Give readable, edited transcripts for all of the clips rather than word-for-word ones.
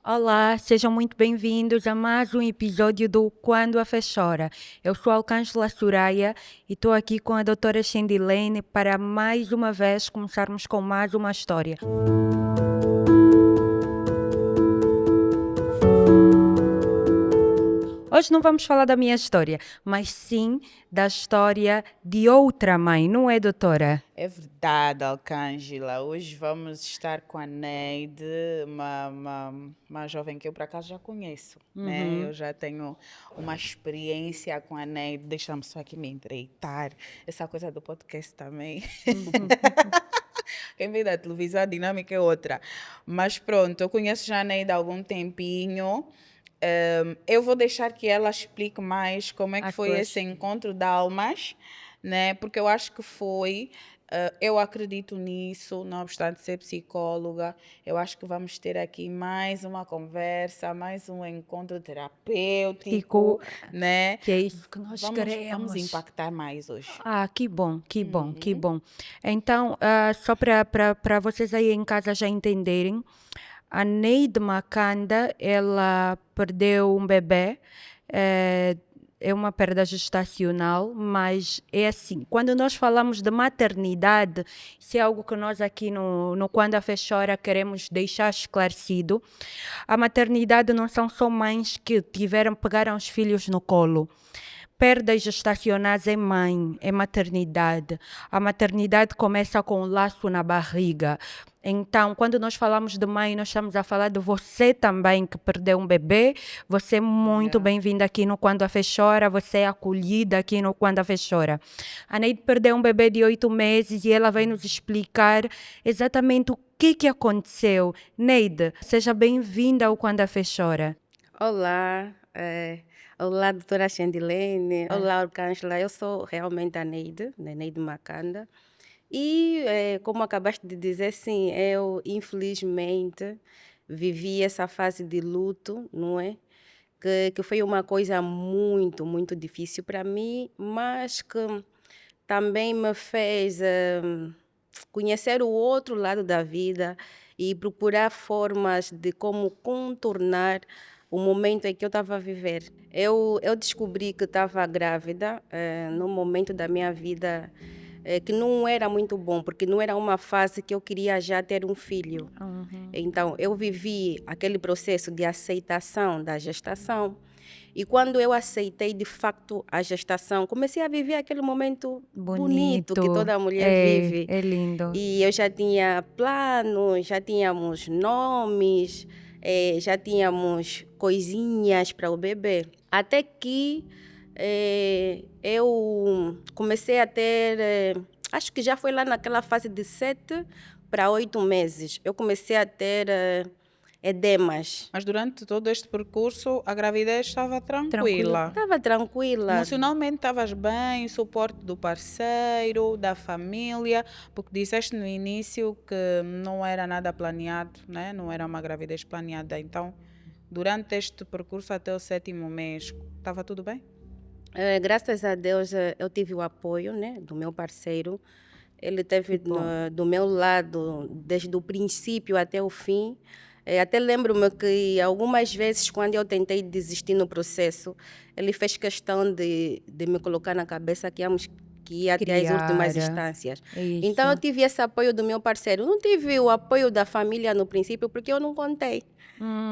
Olá, sejam muito bem-vindos a mais um episódio do Quando a Fé Chora. Eu sou a Alcângela Soraya e estou aqui com a doutora Shendilene para mais uma vez começarmos com mais uma história. Hoje não vamos falar da minha história, mas sim da história de outra mãe, não é, doutora? É verdade, Alcângela. Hoje vamos estar com a Neide, uma jovem que eu por acaso já conheço, né? Eu já tenho uma experiência com a Neide. Deixa-me só aqui me endireitar. Essa coisa do podcast também. Quem vem da televisão, a dinâmica é outra. Mas pronto, eu conheço já a Neide há algum tempinho. Eu vou deixar que ela explique mais como é que As foi suas. esse encontro de almas, né? Porque eu acho que foi, eu acredito nisso, não obstante ser psicóloga, eu acho que vamos ter aqui mais uma conversa, mais um encontro terapêutico, Fico, né? que é isso que nós Vamos queremos. impactar mais hoje. Ah, que bom, que bom, que bom. Então, só para vocês aí em casa já entenderem, a Neide Makanda, ela perdeu um bebê, é, é uma perda gestacional, mas é assim, quando nós falamos de maternidade, isso é algo que nós aqui no Quando a Fé Chora queremos deixar esclarecido. A maternidade não são só mães que pegaram os filhos no colo. Perdas gestacionais é mãe, é maternidade. A maternidade começa com o laço na barriga. Então, quando nós falamos de mãe, nós estamos a falar de você também que perdeu um bebê. Você é muito Yeah. bem-vinda aqui no Quando a Fé Chora. Você é acolhida aqui no Quando a Fé Chora. A Neide perdeu um bebê de 8 meses e ela vai nos explicar exatamente o que aconteceu. Neide, seja bem-vinda ao Quando a Fé Chora. Olá, olá, doutora Shendilene. Olá, Arcângela. Eu sou realmente a Neide, né, Neide Makanda. E, como acabaste de dizer, sim, eu infelizmente vivi essa fase de luto, não é? Que foi uma coisa muito, muito difícil para mim, mas que também me fez conhecer o outro lado da vida e procurar formas de como contornar o momento em que eu estava a viver. Eu descobri que estava grávida num momento da minha vida que não era muito bom, porque não era uma fase que eu queria já ter um filho. Então, eu vivi aquele processo de aceitação da gestação. E quando eu aceitei de facto a gestação, comecei a viver aquele momento bonito que Bonito, toda mulher vive. é lindo. E eu já tinha planos, já tínhamos nomes, já tínhamos coisinhas para o bebê. Até que eu comecei a ter, acho que já foi lá naquela fase de 7 para 8 meses, eu comecei a ter edemas. Mas durante todo este percurso, a gravidez estava Tranquilo. tranquila. Estava tranquila. Emocionalmente estavas bem, suporte do parceiro, da família, porque disseste no início que não era nada planeado, né? Não era uma gravidez planeada. Então, durante este percurso até o 7º mês, estava tudo bem? Graças a Deus eu tive o apoio, né, do meu parceiro. Ele esteve bom. do meu lado desde o princípio até o fim. Até lembro-me que algumas vezes, quando eu tentei desistir no processo, ele fez questão de me colocar na cabeça que ia até as últimas Criar. instâncias. Isso. Então eu tive esse apoio do meu parceiro. Não tive o apoio da família no princípio, porque eu não contei.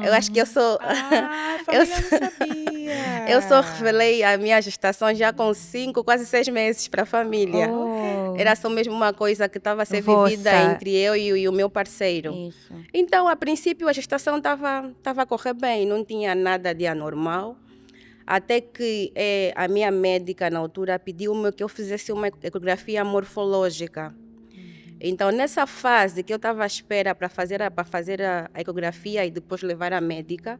Eu acho que eu sou. Ah, a eu família não sou, sabia. eu só revelei a minha gestação já com 5, quase 6 meses para a família. Oh, Era só mesmo uma coisa que estava a ser vivida vossa. entre eu e o meu parceiro. Isso. Então, a princípio, a gestação estava a correr bem, não tinha nada de anormal. Até que a minha médica, na altura, pediu-me que eu fizesse uma ecografia morfológica. Então, nessa fase que eu estava à espera para fazer a ecografia e depois levar à médica,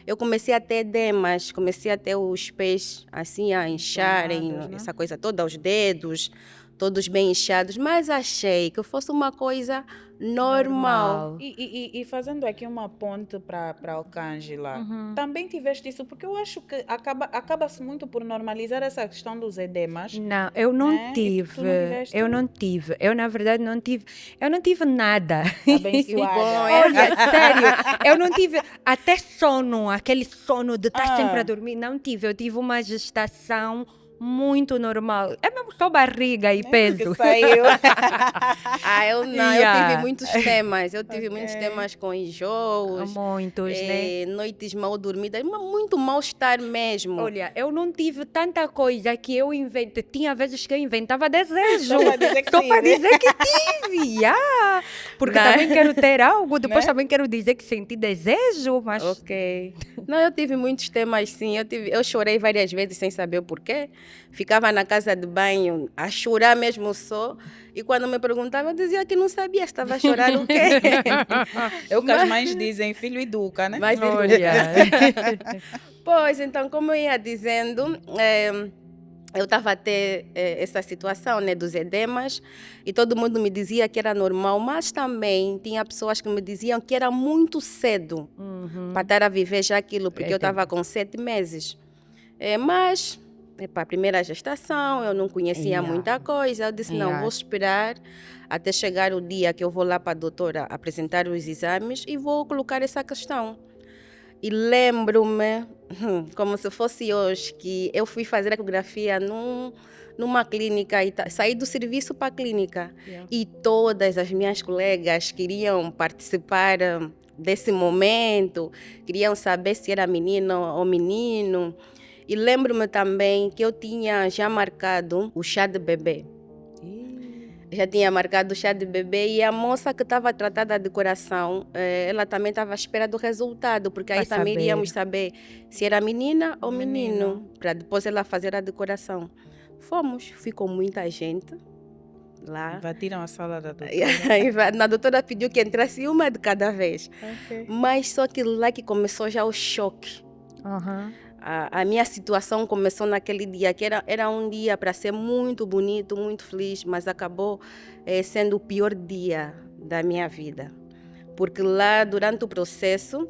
eu comecei a ter edemas, comecei a ter os pés assim a incharem, Inchados, né? essa coisa toda, os dedos, todos bem inchados, mas achei que fosse uma coisa normal. E fazendo aqui uma ponte para Arcângela, também tiveste isso? Porque eu acho que acaba-se muito por normalizar essa questão dos edemas. Não, eu não né? E tu não tiveste? Eu não tive. Eu, na verdade, não tive. Eu não tive nada. Abençoada. bom, é? Olha, sério, eu não tive até sono, aquele sono de estar Ah. sempre a dormir. Não tive. Eu tive uma gestação muito normal. É mesmo só barriga e Que peso. saiu. Eu não, eu Yeah. tive muitos temas. Eu tive muitos Ok. temas com enjoos, Muitos, né? noites mal dormidas, mas muito mal-estar mesmo. Olha, eu não tive tanta coisa que eu inventei. Tinha vezes que eu inventava desejo. Só pra dizer que Só sim, para né? dizer que tive. Yeah. Porque Né? também quero ter algo. Depois Né? também quero dizer que senti desejo. Mas Ok. Não, eu tive muitos temas, sim. Eu chorei várias vezes sem saber o porquê. Ficava na casa de banho a chorar mesmo só. E quando me perguntavam, eu dizia que não sabia. Estava a chorar o quê? É o que as mães dizem, filho educa, né? Mas olha. Pois, então, como eu ia dizendo, eu estava a ter essa situação, né, dos edemas, e todo mundo me dizia que era normal, mas também tinha pessoas que me diziam que era muito cedo para estar a viver já aquilo, porque eu estava com 7 meses. Mas, para a primeira gestação, eu não conhecia Yeah. muita coisa. Eu disse, não, Yeah. vou esperar até chegar o dia que eu vou lá para a doutora apresentar os exames e vou colocar essa questão. E lembro-me, como se fosse hoje, que eu fui fazer ecografia numa clínica, e saí do serviço para a clínica. Yeah. E todas as minhas colegas queriam participar desse momento, queriam saber se era menina ou menino. E lembro-me também que eu tinha já marcado o chá de bebê. Já tinha marcado o chá de bebê e a moça que estava a tratar da decoração, ela também estava à espera do resultado, porque aí Pra também saber. iríamos saber se era menina ou menino, Menino. para depois ela fazer a decoração. Fomos, ficou muita gente lá. Invadiram a sala da doutora. A doutora pediu que entrasse uma de cada vez. Ok. Mas só que lá que começou já o choque. Aham. A minha situação começou naquele dia, que era um dia para ser muito bonito, muito feliz, mas acabou sendo o pior dia da minha vida. Porque lá, durante o processo,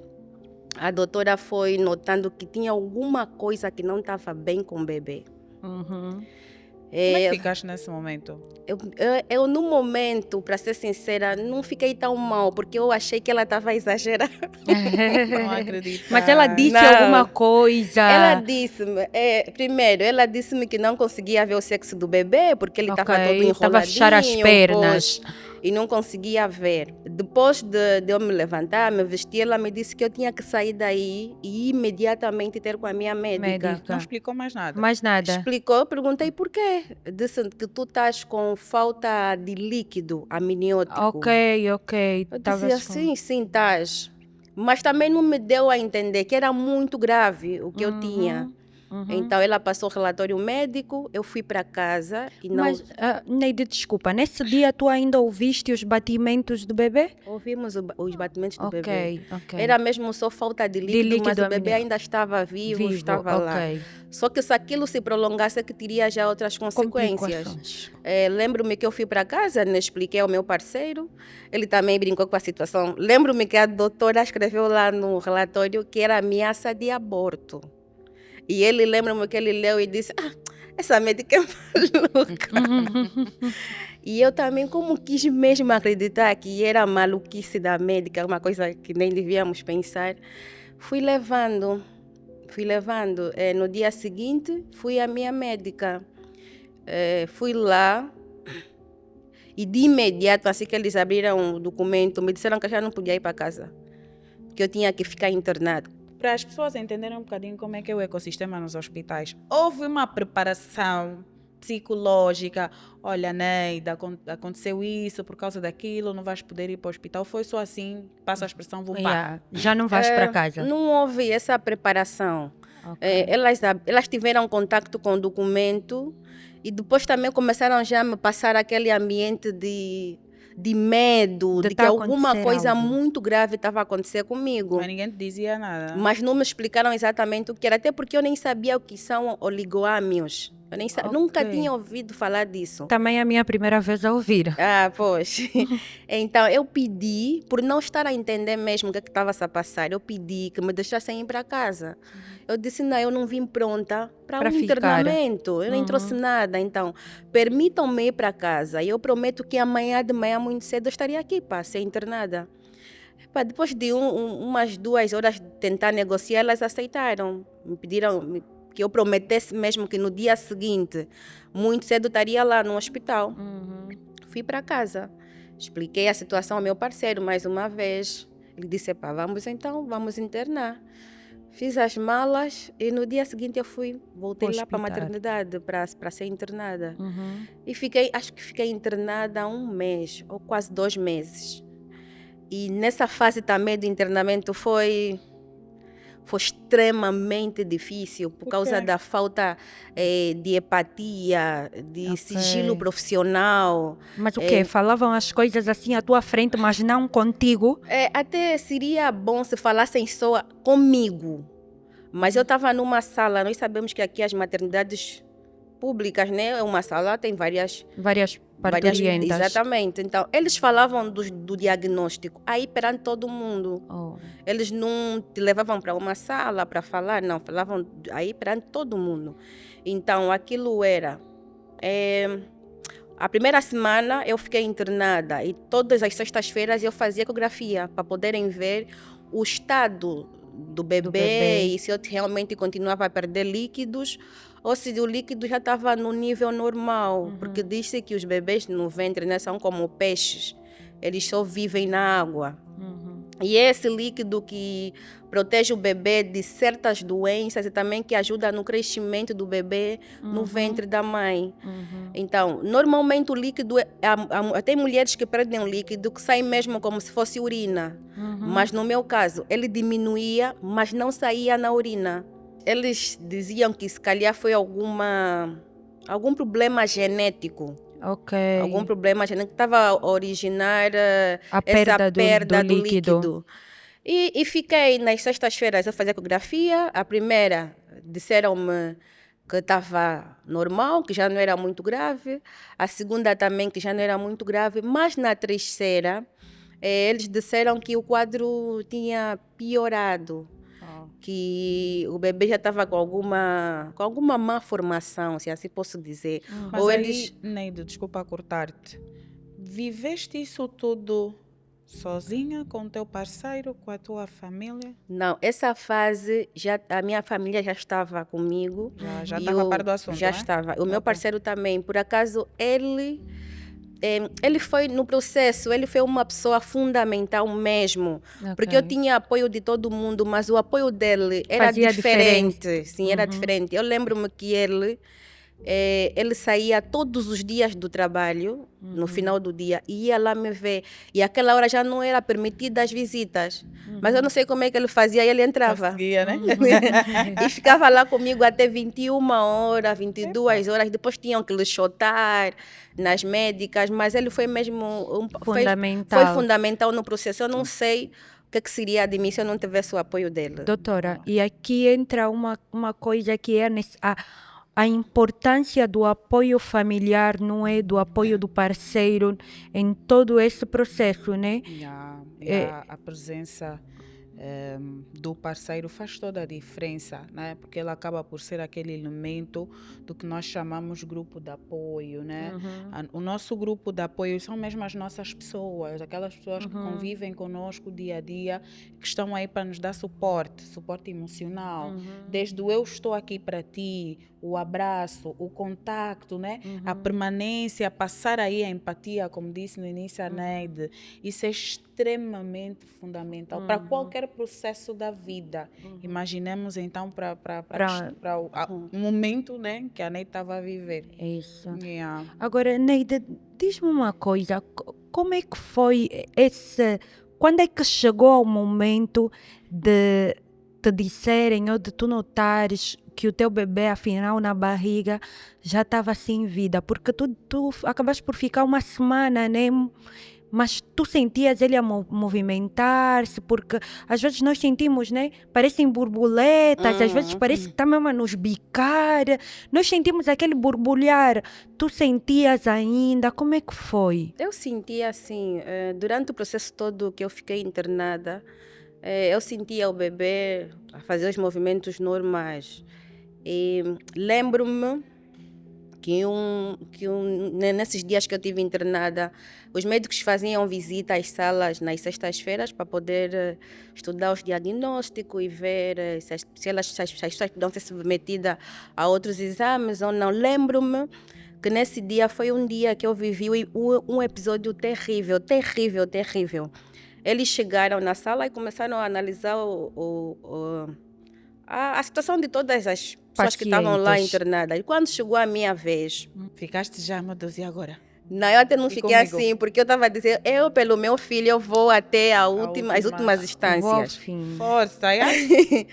a doutora foi notando que tinha alguma coisa que não estava bem com o bebê. Uhum. Como é que ficaste nesse momento? Eu, no momento, para ser sincera, não fiquei tão mal, porque eu achei que ela estava a exagerar. Não acredito. Mas ela disse Não. alguma coisa. Ela disse-me, primeiro, ela disse-me que não conseguia ver o sexo do bebê, porque ele estava Ok, todo enroladinho. estava a fechar as pernas. E não conseguia ver. Depois de eu me levantar, me vestir, ela me disse que eu tinha que sair daí e imediatamente ter com a minha médica. Não explicou mais nada. Mais nada. Explicou, eu perguntei por quê. Disse que tu estás com falta de líquido amniótico. Ok. Eu Tavas disse assim, sim, estás. Mas também não me deu a entender que era muito grave o que eu tinha. Então ela passou o relatório médico, eu fui para casa e não Mas, Neide, desculpa, nesse dia tu ainda ouviste os batimentos do bebê? ouvimos os batimentos do bebê. Ok. Era mesmo só falta de líquido, mas líquido o bebê amniótico. ainda estava vivo, estava lá. ok. Só que se aquilo se prolongasse, que teria já outras consequências. Complicações. Lembro-me que eu fui para casa, né, expliquei ao meu parceiro, ele também brincou com a situação. Lembro-me que a doutora escreveu lá no relatório que era ameaça de aborto. E ele, lembra-me que ele leu e disse, essa médica é maluca. E eu também, como quis mesmo acreditar que era maluquice da médica, uma coisa que nem devíamos pensar, fui levando. No dia seguinte, fui à minha médica. Fui lá e de imediato, assim que eles abriram o documento, me disseram que eu já não podia ir para casa, que eu tinha que ficar internado. Para as pessoas entenderem um bocadinho como é que é o ecossistema nos hospitais, houve uma preparação psicológica. Olha, Neida, aconteceu isso por causa daquilo, não vais poder ir para o hospital. Foi só assim, passa a expressão, vou pá. Já não vais para casa. Não houve essa preparação. Ok. Elas tiveram contato com o documento e depois também começaram já a me passar aquele ambiente de medo, de que tá alguma acontecer coisa algo. muito grave estava a acontecer comigo. Mas ninguém te dizia nada. Mas não me explicaram exatamente o que era, até porque eu nem sabia o que são oligoâmios. Eu nem nunca Ok. tinha ouvido falar disso. Também é a minha primeira vez a ouvir. Ah, pois. Então, eu pedi, por não estar a entender mesmo o que estava a passar, eu pedi que me deixassem ir para casa. Eu disse, não, eu não vim pronta para Para um ficar. internamento, eu nem trouxe nada. Então, permitam-me ir para casa e eu prometo que amanhã de manhã, muito cedo, eu estaria aqui para ser internada. Epá, depois de umas 2 horas de tentar negociar, elas aceitaram. Me pediram que eu prometesse mesmo que no dia seguinte, muito cedo, estaria lá no hospital. Fui para casa, expliquei a situação ao meu parceiro mais uma vez. Ele disse, pá, vamos internar. Fiz as malas e no dia seguinte eu voltei lá para a Hospital. maternidade para ser internada. E acho que fiquei internada 1 mês ou quase 2 meses. E nessa fase também do internamento foi extremamente difícil por causa da falta de empatia, de sigilo profissional. Mas o quê? Falavam as coisas assim à tua frente, mas não contigo? Até seria bom se falassem só comigo. Mas eu estava numa sala, nós sabemos que aqui as maternidades públicas, né? É uma sala, tem várias Parturientas. exatamente. Então, eles falavam do diagnóstico aí perante todo mundo. Eles não te levavam para uma sala para falar, não, falavam aí perante todo mundo. Então, aquilo era... a primeira semana eu fiquei internada e todas as sextas-feiras eu fazia ecografia para poderem ver o estado do bebê e se eu realmente continuava a perder líquidos ou se o líquido já estava no nível normal, porque diz-se que os bebês no ventre, né, são como peixes, eles só vivem na água. E esse líquido que protege o bebê de certas doenças e também que ajuda no crescimento do bebê no ventre da mãe. Então, normalmente o líquido, tem mulheres que perdem o líquido que sai mesmo como se fosse urina. Mas no meu caso, ele diminuía, mas não saía na urina. Eles diziam que se calhar foi algum problema genético. Algum problema genético que estava a originar essa perda do líquido. E fiquei nas sextas-feiras a fazer ecografia. A primeira disseram-me que estava normal, que já não era muito grave. A segunda também que já não era muito grave. Mas na terceira, eles disseram que o quadro tinha piorado. Que o bebê já estava com alguma má formação, se assim posso dizer. Mas aí, Neide, desculpa cortar-te. Viveste isso tudo sozinha, com o teu parceiro, com a tua família? Não, essa fase, a minha família já estava comigo. Já estava a par do assunto, já estava. O meu parceiro também. Por acaso, ele foi no processo, ele foi uma pessoa fundamental mesmo, porque eu tinha apoio de todo mundo, mas o apoio dele era Fazia diferente. Sim, era diferente. Eu lembro-me que ele saía todos os dias do trabalho, no final do dia, e ia lá me ver. E aquela hora já não era permitida as visitas. Mas eu não sei como é que ele fazia, e ele entrava. Conseguia, né? E ficava lá comigo até 21 horas, 22 horas. Depois tinham que lhe chotar nas médicas, mas ele foi mesmo fundamental. Foi fundamental no processo. Eu não sei o que seria de mim se eu não tivesse o apoio dele. Doutora, e aqui entra uma coisa que é a importância do apoio familiar, não é? Do apoio do parceiro em todo esse processo, né? A presença do parceiro faz toda a diferença, né? Porque ele acaba por ser aquele elemento do que nós chamamos grupo de apoio, né? O nosso grupo de apoio são mesmo as nossas pessoas, aquelas pessoas que convivem conosco dia a dia, que estão aí para nos dar suporte emocional. Desde o eu estou aqui para ti, o abraço, o contacto, né? A permanência, passar aí a empatia, como disse no início a Neide, isso é extremamente fundamental para qualquer processo da vida. Imaginemos então para o momento, né, que a Neide estava a viver. É isso. Agora, Neide, diz-me uma coisa, como é que foi quando é que chegou o momento de te disserem ou de tu notares que o teu bebê, afinal, na barriga, já estava sem vida? Porque tu acabaste por ficar uma semana, né? mas tu sentias ele a movimentar-se, porque às vezes nós sentimos, né? Parecem borboletas, às vezes parece que está mesmo a nos bicar. Nós sentimos aquele borbulhar. Tu sentias ainda? Como é que foi? Eu sentia assim, durante o processo todo que eu fiquei internada, eu sentia o bebê a fazer os movimentos normais. E lembro-me nesses dias que eu estive internada, os médicos faziam visita às salas nas sextas-feiras para poder estudar os diagnósticos e ver se as pessoas podiam ser submetidas a outros exames ou não. Lembro-me que nesse dia foi um dia que eu vivi um episódio terrível, terrível, terrível. Eles chegaram na sala e começaram a analisar a situação de todas as pessoas que estavam lá Pacientes. internadas. E quando chegou a minha vez, Ficaste já, meu Deus, e agora? não, eu até não E fiquei comigo? assim, porque eu estava a dizer, eu pelo meu filho, eu vou até as últimas Vou ao instâncias. fim. Força,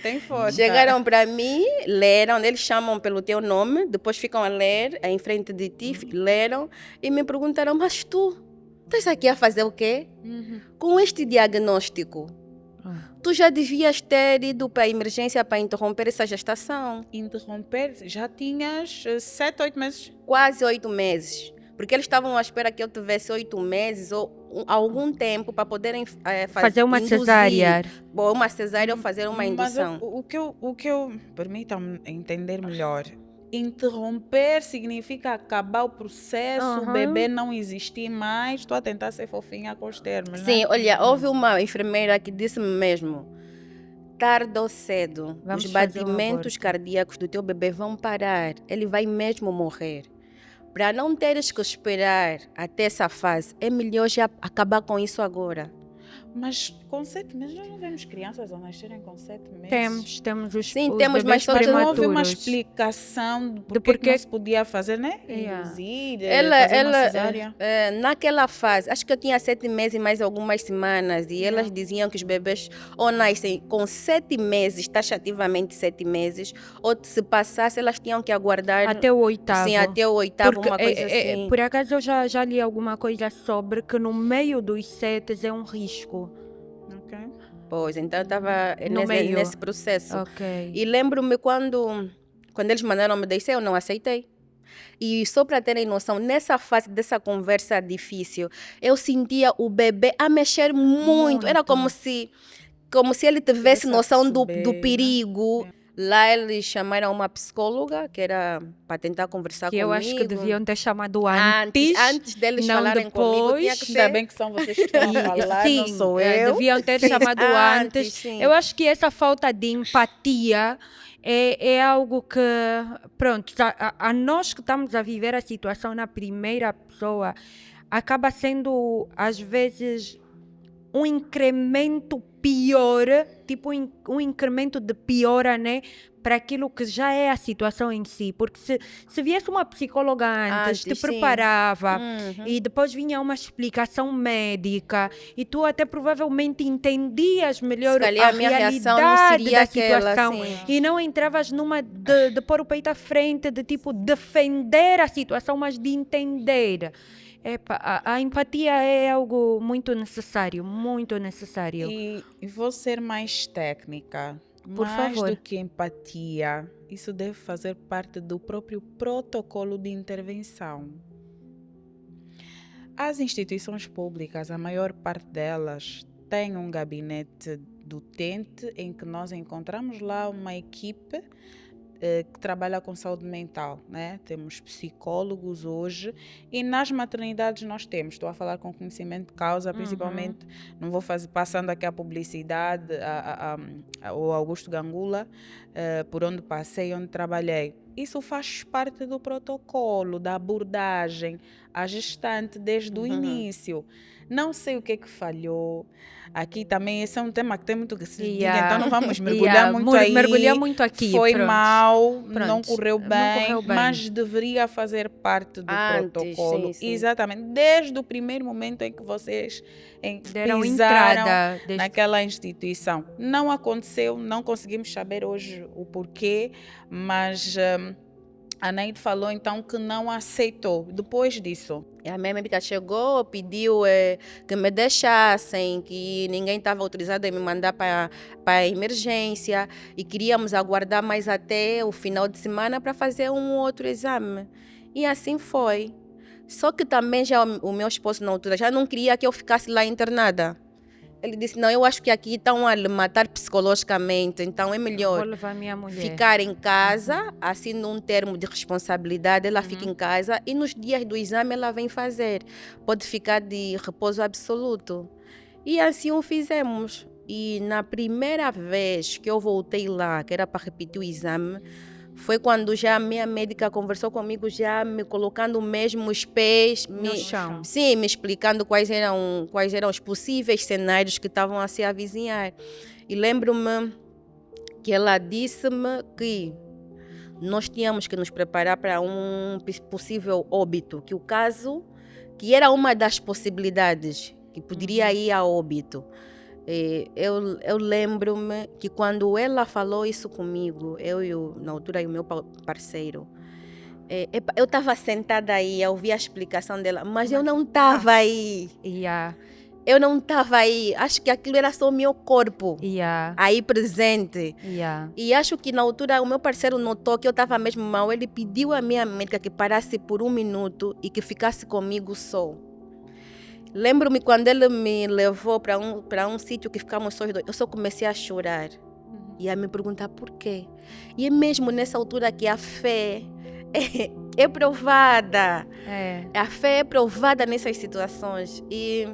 tem força. Chegaram para mim, leram, eles chamam pelo teu nome, depois ficam a ler em frente de ti, leram e me perguntaram, mas tu estás aqui a fazer o quê? Com este diagnóstico, tu já devias ter ido para a emergência para interromper essa gestação. Interromper, já tinhas 7, 8 meses. Quase 8 meses. Porque eles estavam à espera que eu tivesse 8 meses ou algum tempo para poderem Fazer uma cesárea. Ou uma cesárea ou fazer uma Mas indução. o que eu permitam-me entender melhor. Interromper significa acabar o processo, o bebê não existir mais. Estou a tentar ser fofinha com os termos, Sim, né? olha, houve uma enfermeira que disse-me mesmo, tarde ou cedo, Vamos os fazer um batimentos aborto. cardíacos do teu bebê vão parar. Ele vai mesmo morrer. Para não teres que esperar até essa fase, é melhor já acabar com isso agora. Mas com 7 meses, nós não vemos crianças a nascerem com 7 meses. Temos os, Sim, os temos, bebês mas só que Mas não houve uma prematuros. explicação de De porque porquê- não se podia fazer, né? Yeah. Induzir, Ela, fazer uma ela cesárea. naquela fase, acho que eu tinha 7 meses e mais algumas semanas, e elas diziam que os bebês ou nascem com 7 meses, taxativamente 7 meses, ou se passasse, elas tinham que aguardar Até o oitavo. Sim, até o oitavo, Porque, uma coisa assim. por acaso eu já li alguma coisa sobre que no meio dos 7 é um risco. Ok. Pois, então eu estava No meio. nesse processo. Ok. E lembro-me quando eles mandaram me descer, eu não aceitei. E só para terem noção, nessa fase dessa conversa difícil, eu sentia o bebê a mexer muito. Era como se ele tivesse Tivesse a noção do perceber, né? perigo. Lá eles chamaram uma psicóloga, que era para tentar conversar Que comigo. eu acho que deviam ter chamado antes. Antes deles não falarem comigo, tinha que depois. ser... Ainda bem que são vocês que estão a falar, Sim, não sou eu. deviam ter chamado antes. sim. Eu acho que essa falta de empatia é algo que, pronto, a nós que estamos a viver a situação na primeira pessoa, acaba sendo, às vezes, um incremento pior, tipo um incremento de piora, né? Para aquilo que já é a situação em si. Porque se viesse uma psicóloga antes, te sim. preparava e depois vinha uma explicação médica e tu até provavelmente entendias melhor Se calhar a a minha reação não realidade seria da aquela, situação sim. e não entravas numa de pôr o peito à frente, de tipo defender a situação, mas de entender. Epa, a empatia é algo muito necessário, muito necessário. E vou ser mais técnica. Por Mais favor. do que empatia, isso deve fazer parte do próprio protocolo de intervenção. As instituições públicas, a maior parte delas, tem um gabinete do utente em que nós encontramos lá uma equipe que trabalha com saúde mental, né? Temos psicólogos hoje e nas maternidades nós temos, estou a falar com conhecimento de causa, principalmente, não vou fazer, passando aqui a publicidade, o Augusto Gangula, por onde passei, onde trabalhei. Isso faz parte do protocolo, da abordagem à gestante desde o início. Não sei o que é que falhou. Aqui também esse é um tema que tem muito que se diga, então não vamos mergulhar muito aí. Mergulhar muito aqui. Foi pronto. mal, não Pronto, correu não bem, correu bem. mas deveria fazer parte do Antes, protocolo. sim. Exatamente, desde o primeiro momento em que vocês Deram pisaram entrada desde... naquela instituição. Não aconteceu, não conseguimos saber hoje o porquê, mas a Neide falou então que não aceitou. Depois disso, E a minha médica chegou, pediu que me deixassem, que ninguém estava autorizado a me mandar para a emergência e queríamos aguardar mais até o final de semana para fazer um outro exame. E assim foi. Só que também já o meu esposo na altura já não queria que eu ficasse lá internada. Ele disse, não, eu acho que aqui estão a lhe matar psicologicamente, então é Vou melhor levar minha mulher. ficar em casa, assim num termo de responsabilidade, ela fica em casa e nos dias do exame ela vem fazer. Pode ficar de repouso absoluto. E assim o fizemos. E na primeira vez que eu voltei lá, que era para repetir o exame, foi quando já a minha médica conversou comigo, já me colocando mesmo os pés No chão. sim, me explicando quais eram os possíveis cenários que estavam a se avizinhar. E lembro-me que ela disse-me que nós tínhamos que nos preparar para um possível óbito, que o caso, que era uma das possibilidades, que poderia ir a óbito. Eu lembro-me que quando ela falou isso comigo, na altura, e o meu parceiro, eu estava sentada aí, eu ouvi a explicação dela, mas eu não estava aí. Yeah, Eu não estava aí. Acho que aquilo era só o meu corpo yeah, aí presente. yeah. E acho que na altura o meu parceiro notou que eu estava mesmo mal. Ele pediu à minha médica que parasse por 1 minuto e que ficasse comigo só. Lembro-me quando ele me levou para um sítio que ficamos só os dois, eu só comecei a chorar. E a me perguntar por quê. E é mesmo nessa altura que a fé é provada. A fé é provada nessas situações. E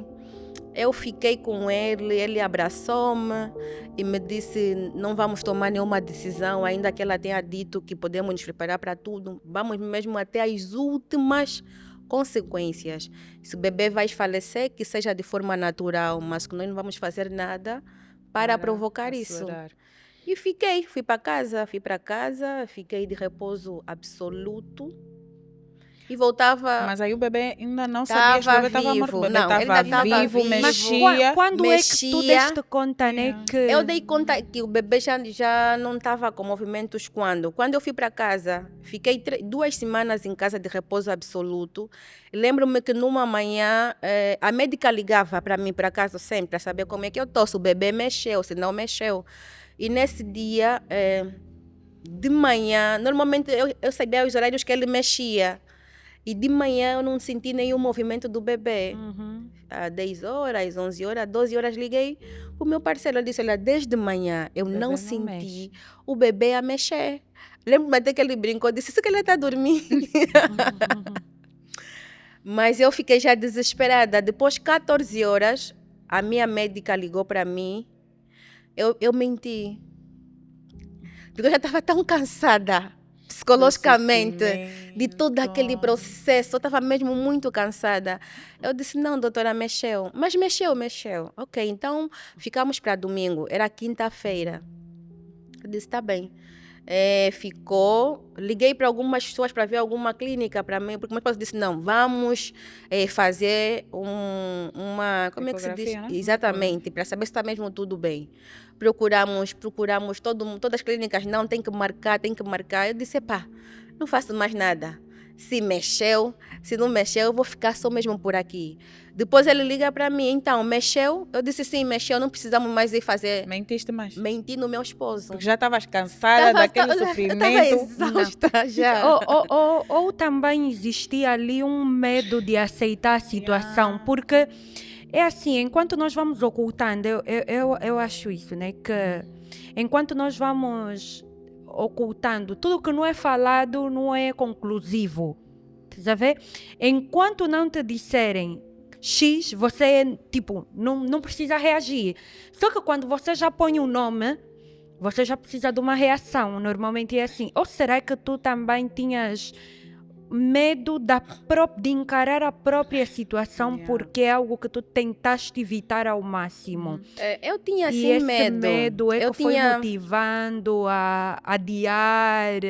eu fiquei com ele abraçou-me e me disse, não vamos tomar nenhuma decisão, ainda que ela tenha dito que podemos nos preparar para tudo. Vamos mesmo até as últimas consequências. Se o bebê vai falecer, que seja de forma natural, mas que nós não vamos fazer nada para provocar acelerar. isso. E fui para casa, fiquei de repouso absoluto. E voltava. Mas aí o bebê ainda não sabia que o bebê estava morto. O bebê Não, ele estava ainda estava vivo, vivo. mexia. Quando é que tu mexia. deste conta, né? Que... Eu dei conta que o bebê já não estava com movimentos quando? Quando eu fui para casa, fiquei 2 semanas em casa de repouso absoluto. Lembro-me que numa manhã, a médica ligava para mim, para casa sempre, para saber como é que eu estou, se o bebê mexeu, se não mexeu. E nesse dia, de manhã, normalmente eu sabia os horários que ele mexia. E de manhã eu não senti nenhum movimento do bebê. Às 10 horas, 11 horas, 12 horas liguei o meu parceiro. Ele disse, olha, desde manhã eu não senti o bebê a mexer. Lembro-me até que ele brincou, disse, isso que ele está dormindo. Mas eu fiquei já desesperada. Depois de 14 horas, a minha médica ligou para mim. Eu menti. Porque eu já estava tão cansada psicologicamente de todo aquele processo. Eu estava mesmo muito cansada. Eu disse, não, doutora, mexeu. Mas mexeu. Ok, então ficamos para domingo. Era quinta-feira. Eu disse, tá bem. Ficou. Liguei para algumas pessoas para ver alguma clínica para mim, porque meu esposo disse, não, vamos fazer uma... Como é que se diz? Né? Exatamente, para saber se está mesmo tudo bem. Procuramos todas as clínicas, não, tem que marcar. Eu disse, pá, não faço mais nada. Se mexeu, se não mexeu, eu vou ficar só mesmo por aqui. Depois ele liga para mim, então, mexeu? Eu disse, sim, mexeu, não precisamos mais ir fazer... Mentiste mais? Menti no meu esposo. Porque já estavas cansada daquele sofrimento. Estava exausta já. Ou também existia ali um medo de aceitar a situação, porque é assim, enquanto nós vamos ocultando, eu acho isso, né? Que enquanto nós vamos ocultando, tudo que não é falado não é conclusivo. Tá vendo? Enquanto não te disserem X, você, tipo, não precisa reagir. Só que quando você já põe um nome, você já precisa de uma reação. Normalmente é assim. Ou será que tu também tinhas medo de encarar a própria situação porque é algo que tu tentaste evitar ao máximo? Eu tinha e assim esse medo. é que foi motivando a adiar.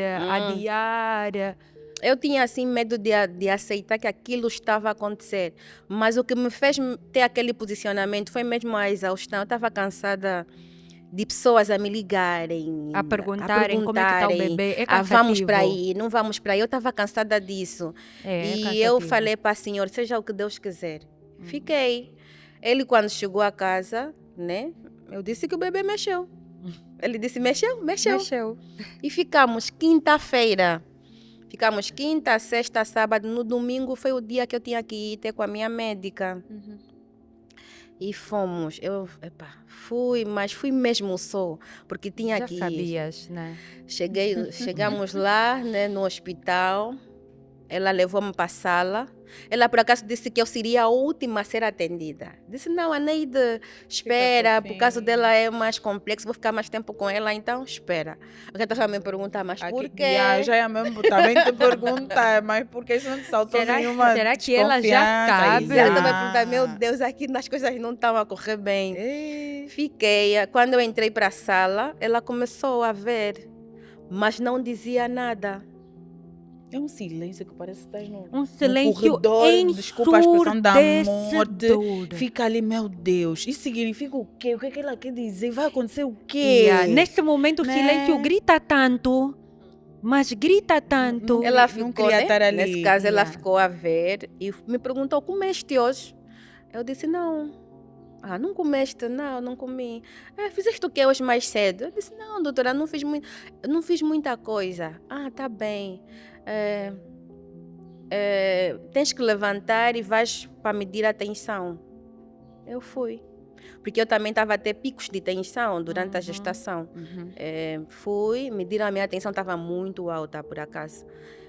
Eu tinha assim medo de aceitar que aquilo estava a acontecer. Mas o que me fez ter aquele posicionamento foi mesmo a exaustão. Eu estava cansada de pessoas a me ligarem, A perguntarem como é que está o bebê. É vamos para cansativo. aí, não vamos para aí. Eu estava cansada disso. É E eu cansativo. falei para o Senhor, seja o que Deus quiser. Fiquei. Ele, quando chegou a casa, né? Eu disse que o bebê mexeu. Ele disse, mexeu? Mexeu. E ficamos quinta-feira. Ficamos quinta, sexta, sábado. No domingo foi o dia que eu tinha que ir ter com a minha médica. E fomos. Fui, mas fui mesmo só, porque tinha Já que ir. sabias, né? Chegamos lá, né, no hospital. Ela levou-me para a sala. Ela, por acaso, disse que eu seria a última a ser atendida. Disse, não, a Neide, espera, por causa dela é mais complexo, vou ficar mais tempo com ela, então espera. Eu já estava a me perguntar, mas por quê? Já é mesmo, também te perguntar, mas por que isso não te saltou nenhuma será que ela já desconfiança? sabe? Já estava a perguntar, meu Deus, aqui as coisas não estão a correr bem. Fiquei. Quando eu entrei para a sala, ela começou a ver, mas não dizia nada. É um silêncio que parece que estás um silêncio corredor, desculpa a expressão da morte. ensurdecedor. Fica ali, meu Deus. Isso significa o quê? O que é que ela quer dizer? Vai acontecer o quê? Nesse momento o silêncio grita tanto, mas grita tanto. Ela ficou, queria estar ali. Nesse caso, ela ficou a ver e me perguntou, comeste hoje? Eu disse, não. Não comeste? Não comi. Fizeste o que hoje mais cedo? Eu disse, não, doutora, não fiz muita coisa. Tá bem. Tens que levantar e vais para medir a tensão. Eu fui. Porque eu também estava a ter picos de tensão durante a gestação. Fui, mediram a minha tensão, estava muito alta, por acaso.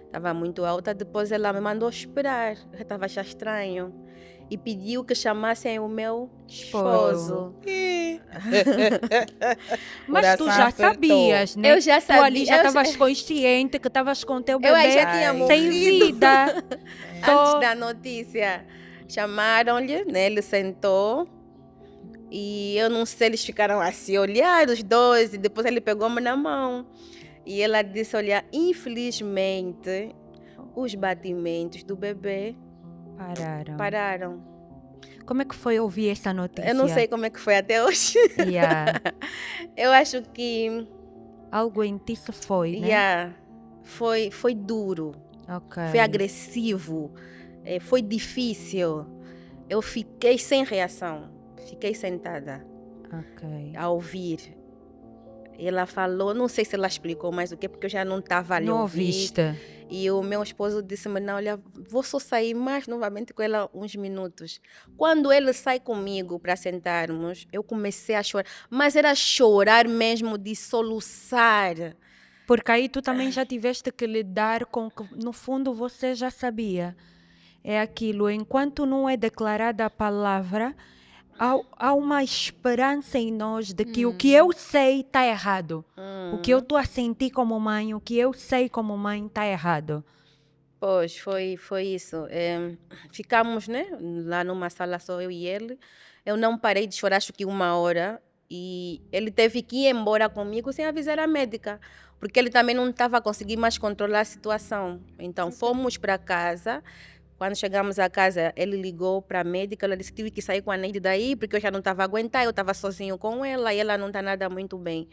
Estava muito alta. Depois ela me mandou esperar. Eu estava achando estranho. E pediu que chamassem o meu esposo. Mas tu já sabias, né? Eu já sabia. Tu ali já estavas consciente que estavas com teu bebê eu já tinha sem morrido. vida. Antes da notícia, chamaram-lhe, né? Ele sentou. E eu não sei, eles ficaram assim, olhar os dois. E depois ele pegou-me na mão. E ela disse, olha, infelizmente, os batimentos do bebê pararam. Como é que foi ouvir essa notícia? Eu não sei como é que foi até hoje. Eu acho que... algo em ti se foi, né? Foi duro. Okay. Foi agressivo. Foi difícil. Eu fiquei sem reação. Fiquei sentada a ouvir. Ela falou, não sei se ela explicou mais o que, porque eu já não estava ali. Não ouviste? E o meu esposo disse-me, não, olha, vou só sair mais novamente com ela uns minutos. Quando ele sai comigo para sentarmos, eu comecei a chorar. Mas era chorar mesmo, de soluçar. Porque aí tu também já tiveste que lidar com que, no fundo, você já sabia. É aquilo, enquanto não é declarada a palavra, há uma esperança em nós de que o que eu sei está errado. O que eu estou a sentir como mãe, o que eu sei como mãe está errado. Pois, foi isso. Ficamos, né, lá numa sala só eu e ele. Eu não parei de chorar, acho que 1 hora. E ele teve que ir embora comigo sem avisar a médica. Porque ele também não estava conseguindo mais controlar a situação. Então, fomos para casa. Quando chegamos a casa, ele ligou para a médica, ela disse que tive que sair com a Neide daí, porque eu já não estava a aguentar, eu estava sozinho com ela e ela não está nada muito bem.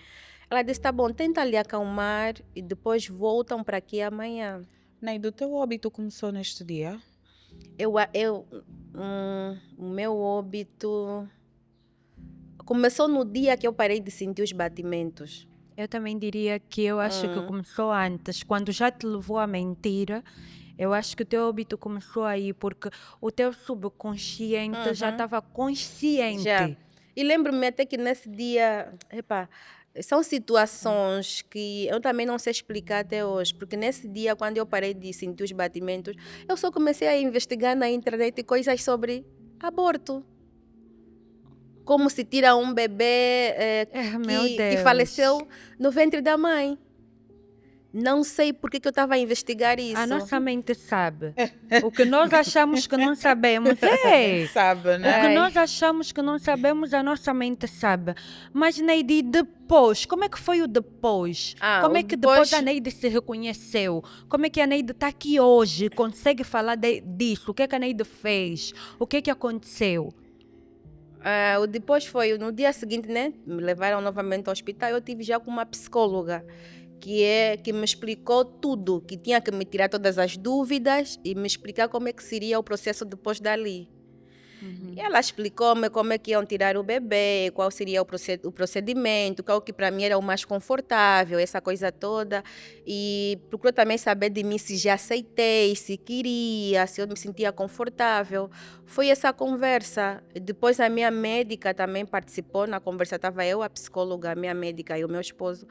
Ela disse, tá bom, tenta lhe acalmar e depois voltam para aqui amanhã. Neide, o teu óbito começou neste dia? O meu óbito começou no dia que eu parei de sentir os batimentos. Eu também diria que eu acho que começou antes, quando já te levou a mentira. Eu acho que o teu óbito começou aí, porque o teu subconsciente já estava consciente. Já. E lembro-me até que nesse dia, são situações que eu também não sei explicar até hoje, porque nesse dia, quando eu parei de sentir os batimentos, eu só comecei a investigar na internet coisas sobre aborto. Como se tira um bebê que faleceu no ventre da mãe. Não sei por que eu estava a investigar isso. A nossa mente sabe. O que nós achamos que não sabemos. Sabe, né? O que nós achamos que não sabemos, a nossa mente sabe. Mas, Neide, depois, como é que foi o depois? Como é que depois a Neide se reconheceu? Como é que a Neide está aqui hoje, consegue falar disso? O que é que a Neide fez? O que é que aconteceu? O depois foi, no dia seguinte, né? Me levaram novamente ao hospital. Eu tive já com uma psicóloga que me explicou tudo, que tinha que me tirar todas as dúvidas e me explicar como é que seria o processo depois dali. E ela explicou-me como é que iam tirar o bebê, qual seria o procedimento, qual que para mim era o mais confortável, essa coisa toda. E procurou também saber de mim se já aceitei, se queria, se eu me sentia confortável. Foi essa conversa. Depois a minha médica também participou na conversa. Estava eu, a psicóloga, a minha médica e o meu esposo.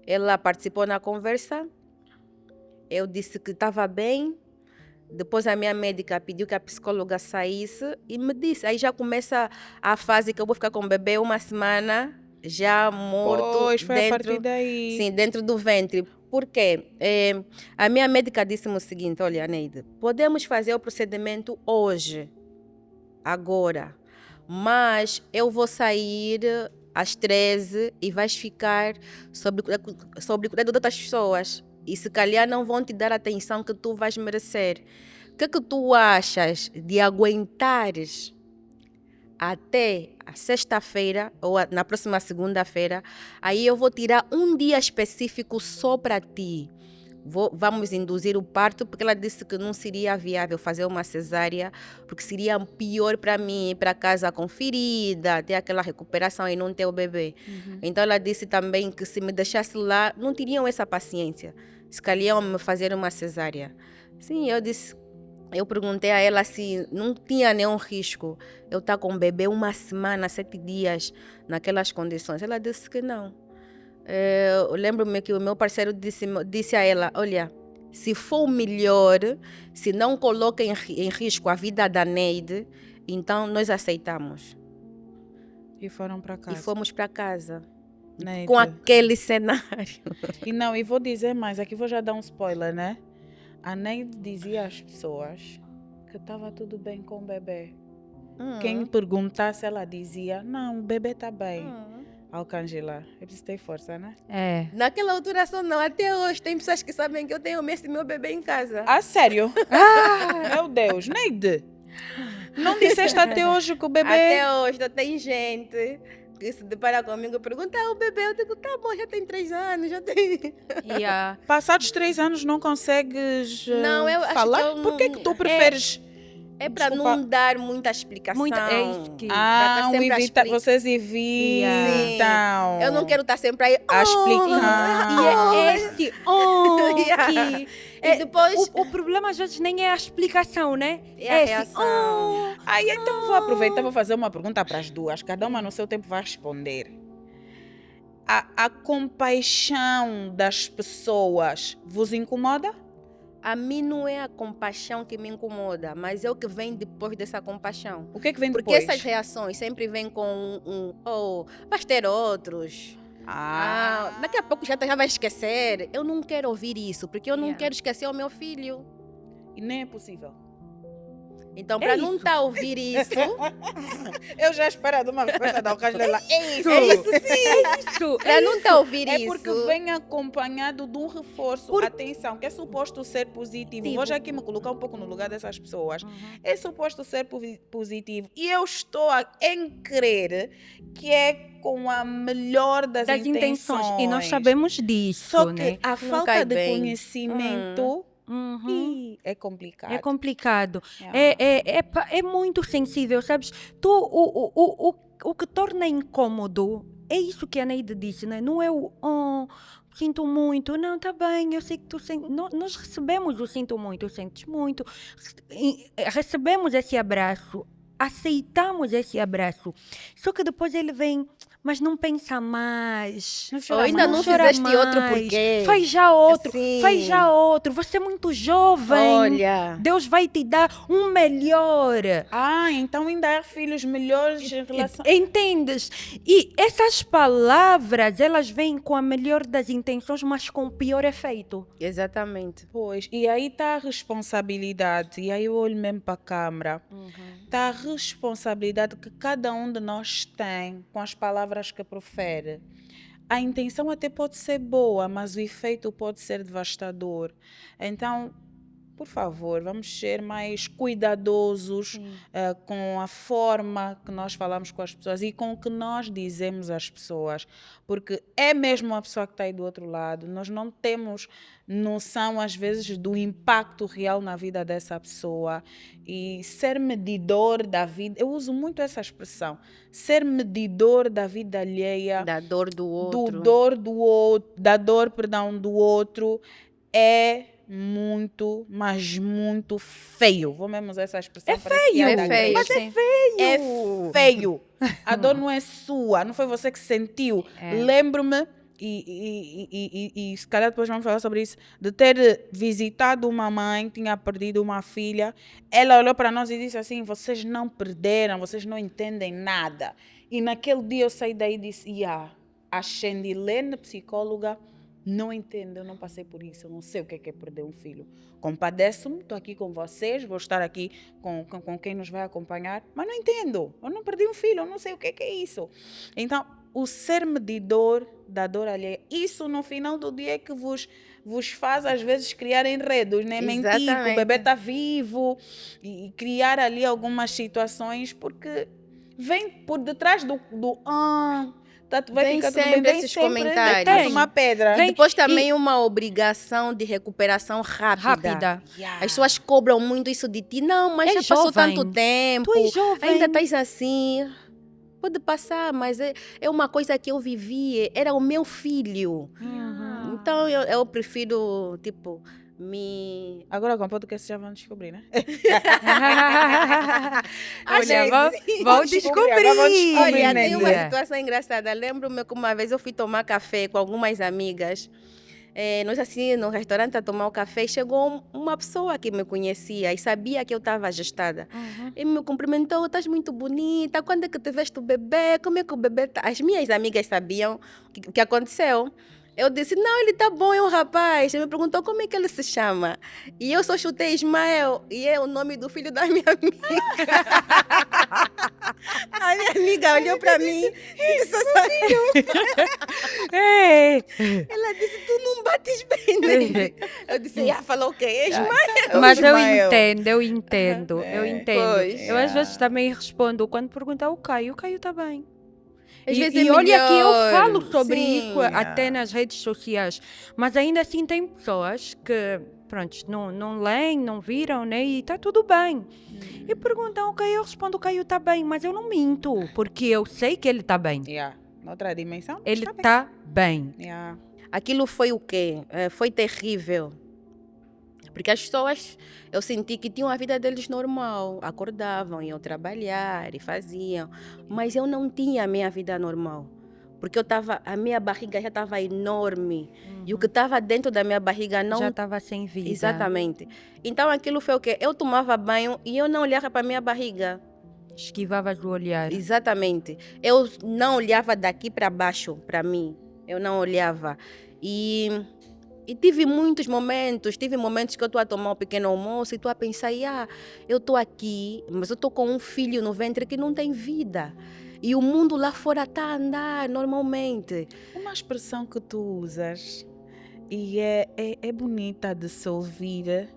Ela participou na conversa. Eu disse que estava bem. Depois a minha médica pediu que a psicóloga saísse e me disse. Aí já começa a fase que eu vou ficar com o bebê uma semana, já morto, Pois, foi a partir daí. sim, dentro do ventre. Por quê? A minha médica disse-me o seguinte: olha, Neide, podemos fazer o procedimento hoje, agora, mas eu vou sair às 13 e vais ficar sob cuidado de outras pessoas. E se calhar não vão te dar a atenção que tu vais merecer. O que é que tu achas de aguentares até a sexta-feira ou na próxima segunda-feira? Aí eu vou tirar um dia específico só para ti. Vamos induzir o parto, porque ela disse que não seria viável fazer uma cesárea, porque seria pior para mim ir para casa com ferida, ter aquela recuperação e não ter o bebê. Então ela disse também que se me deixasse lá, não teriam essa paciência. Se calhar me fazer uma cesárea. Sim, eu perguntei a ela se não tinha nenhum risco eu estar com o bebê uma semana, 7 dias, naquelas condições. Ela disse que não. Eu lembro-me que o meu parceiro disse a ela: olha, se for o melhor, se não coloca em risco a vida da Neide, então nós aceitamos. E foram para casa. E fomos para casa. Neide. Com aquele cenário. E vou dizer mais, aqui vou já dar um spoiler, né? A Neide dizia às pessoas que estava tudo bem com o bebê. Quem perguntasse, ela dizia: não, o bebê está bem. Alcângela, eu preciso ter força, né? É. Naquela altura só não, até hoje tem pessoas que sabem que eu tenho esse meu bebê em casa. Ah, sério? Meu Deus, Neide! Não disseste até hoje que o bebê... Até hoje tem gente que se depara comigo e pergunta: o bebê? Eu digo: tá bom, já tem 3 anos, já tem... Passados 3 anos não consegues Não, eu acho falar? que eu Por que não- que tu preferes... É para Desculpa. não dar muita explicação. É isso que... tá sempre a vocês evitam. Eu não quero estar sempre aí a explicar. E é esse que... E depois... O problema às vezes nem é a explicação, né? É a esse reação. Aí então vou aproveitar, vou fazer uma pergunta para as duas. Cada uma no seu tempo vai responder. A compaixão das pessoas vos incomoda? A mim não é a compaixão que me incomoda, mas é o que vem depois dessa compaixão. O que é que vem Porque depois? essas reações sempre vêm com vais ter outros. Daqui a pouco já vai esquecer. Eu não quero ouvir isso, porque eu não quero esquecer o meu filho. E nem é possível. Então, para não estar a ouvir isso... Eu já esperava uma resposta da Alcângela. É isso sim! Para não estar a ouvir É isso... porque vem acompanhado de um reforço. Atenção, que é suposto ser positivo. Vou já aqui me colocar um pouco no lugar dessas pessoas. É suposto ser positivo. E eu estou em crer que é com a melhor das intenções. E nós sabemos disso, Só que né? a falta de conhecimento... é complicado. É complicado. É muito sensível, sabes? O que torna incômodo é isso que a Neide disse, né? Não é o sinto muito, não, tá bem, eu sei que tu sentes. Nós recebemos o sinto muito, sentes muito. Recebemos esse abraço, aceitamos esse abraço. Só que depois ele vem, mas não pensa mais. Ou ainda não fizeste outro porquê. Faz já outro, Sim. faz já outro. Você é muito jovem. Olha. Deus vai te dar um melhor. Então ainda há filhos melhores em relação... Entendes? E essas palavras, elas vêm com a melhor das intenções, mas com o pior efeito. Exatamente. Pois, e aí está a responsabilidade, e aí eu olho mesmo para a câmara, está a responsabilidade que cada um de nós tem com as palavras que profere. A intenção até pode ser boa, mas o efeito pode ser devastador. Então, por favor, vamos ser mais cuidadosos com a forma que nós falamos com as pessoas e com o que nós dizemos às pessoas, porque é mesmo a pessoa que está aí do outro lado. Nós não temos noção, às vezes, do impacto real na vida dessa pessoa. E ser medidor da vida, eu uso muito essa expressão, ser medidor da vida alheia, Da dor do outro. da dor, perdão, do outro, é muito, mas muito feio. Vou mesmo usar essa expressão. É parece feio, piada É grande. feio, mas é sim. feio. É feio. A dor não é sua, não foi você que sentiu. Lembro-me, e se calhar depois vamos falar sobre isso, de ter visitado uma mãe, tinha perdido uma filha. Ela olhou para nós e disse assim: vocês não perderam, vocês não entendem nada. E naquele dia eu saí daí e disse: a Xendilene, psicóloga, não entendo, eu não passei por isso, eu não sei o que é perder um filho. Compadeço-me, estou aqui com vocês, vou estar aqui com quem nos vai acompanhar, mas não entendo, eu não perdi um filho, eu não sei o que é isso. Então, o ser medidor da dor alheia, isso no final do dia é que vos faz às vezes criar enredos, né? Mentir que o Exatamente. bebê está vivo e criar ali algumas situações, porque vem por detrás do vai Vem ficar tudo bem, sempre vem esses sempre comentários. mais uma pedra. E depois também uma obrigação de recuperação rápida. Yeah. As pessoas cobram muito isso de ti. Não, mas É já passou jovem. tanto tempo. Tu és jovem. Ainda estás assim. Pode passar, mas é uma coisa que eu vivi. Era o meu filho. Então eu prefiro, tipo, me... Agora com o podcast já vão descobrir, né? Olha, vão Vamos descobrir. descobrir, vamos descobrir, Olha, né, tem uma Lia? situação engraçada. Lembro-me que uma vez eu fui tomar café com algumas amigas. Nós assim, no restaurante a tomar o café, chegou uma pessoa que me conhecia e sabia que eu estava gestada. E me cumprimentou: estás muito bonita, quando é que tiveste o bebê, como é que o bebê está? As minhas amigas sabiam o que aconteceu. Eu disse: não, ele está bom, é um rapaz. Ele me perguntou como é que ele se chama. E eu só chutei Ismael, e é o nome do filho da minha amiga. A minha amiga olhou para mim e disse assim, É. ela disse: tu não bates bem nele. Eu disse: falou o quê? Ismael. Mas eu Ismael. entendo. Pois. Eu às vezes também respondo quando perguntar o Caio está bem. Às E, vezes e é olha que eu melhor. falo sobre Sim. isso até nas redes sociais, mas ainda assim tem pessoas que, pronto, não leem, não viram, né? E está tudo bem. E perguntam o Caio, eu respondo: o Caio está bem, mas eu não minto, porque eu sei que ele está bem. Yeah. Noutra dimensão, Ele está bem. está bem. Yeah. Aquilo foi o quê? Foi terrível. Porque as pessoas, eu senti que tinham a vida deles normal. Acordavam, iam trabalhar e faziam. Mas eu não tinha a minha vida normal. Porque a minha barriga já estava enorme. E o que estava dentro da minha barriga não... Já estava sem vida. Exatamente. Então aquilo foi o quê? Eu tomava banho e eu não olhava para a minha barriga. Esquivavas o olhar. Exatamente. Eu não olhava daqui para baixo, para mim. Eu não olhava. E tive muitos momentos. Tive momentos que eu estou a tomar um pequeno almoço e estou a pensar: eu estou aqui, mas eu estou com um filho no ventre que não tem vida. E o mundo lá fora está a andar normalmente. Uma expressão que tu usas e é bonita de se ouvir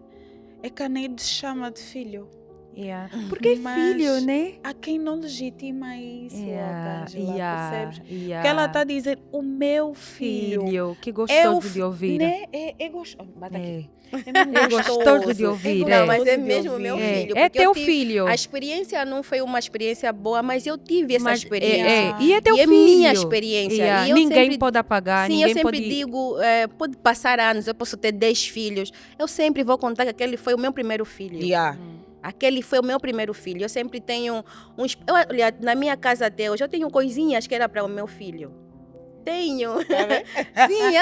é que a Neide chama de filho. Yeah. Porque é Mas filho, né? há quem não legitima isso, Arcângela, percebes? Yeah. Que ela está a dizer: o meu filho. Que gostoso de ouvir. Né? É gostoso. Bata aqui. É gostoso de ouvir. Não, mas é gostoso de mesmo meu ouvir. filho. É porque eu teu tive- filho. A experiência não foi uma experiência boa, mas eu tive essa experiência. E é teu E é filho. minha experiência. Yeah. E eu Ninguém sempre- pode apagar. Sim, ninguém eu sempre pode... digo, pode passar anos, eu posso ter 10 filhos. Eu sempre vou contar que aquele foi o meu primeiro filho. Yeah. Aquele foi o meu primeiro filho. Eu sempre tenho uns... Olha, na minha casa até hoje, eu tenho coisinhas que era para o meu filho. Tenho. Sim,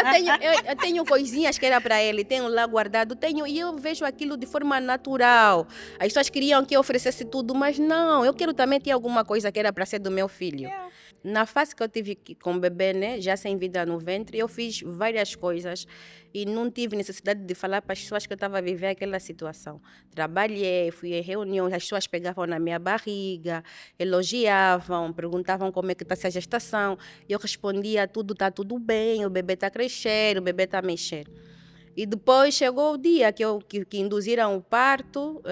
eu tenho coisinhas que era para ele. Tenho lá guardado. E eu vejo aquilo de forma natural. As pessoas queriam que eu oferecesse tudo, mas não. Eu quero também ter alguma coisa que era para ser do meu filho. Na fase que eu tive com o bebê, né, já sem vida no ventre, eu fiz várias coisas e não tive necessidade de falar para as pessoas que eu estava a viver aquela situação. Trabalhei, fui em reuniões, as pessoas pegavam na minha barriga, elogiavam, perguntavam como é que está a gestação. Eu respondia: tudo está tudo bem, o bebê está a crescer, o bebê está a mexer. E depois chegou o dia que induziram o parto,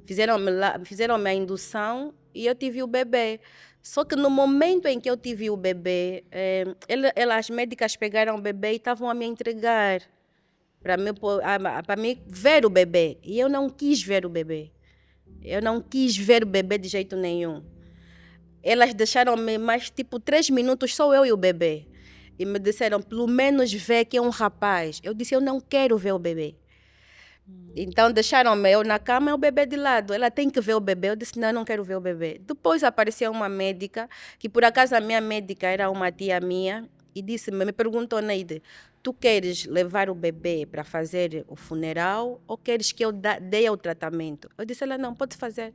fizeram-me a indução e eu tive o bebê. Só que no momento em que eu tive o bebê, as médicas pegaram o bebê e estavam a me entregar para mim ver o bebê. E eu não quis ver o bebê. Eu não quis ver o bebê de jeito nenhum. Elas deixaram-me mais tipo 3 minutos, só eu e o bebê. E me disseram, pelo menos vê que é um rapaz. Eu disse, eu não quero ver o bebê. Então deixaram-me eu na cama e o bebê de lado. Ela tem que ver o bebê. Eu disse, não, eu não quero ver o bebê. Depois apareceu uma médica, que por acaso a minha médica era uma tia minha, e disse-me, me perguntou, Neide, tu queres levar o bebê para fazer o funeral ou queres que eu dê o tratamento? Eu disse, ela não, pode fazer.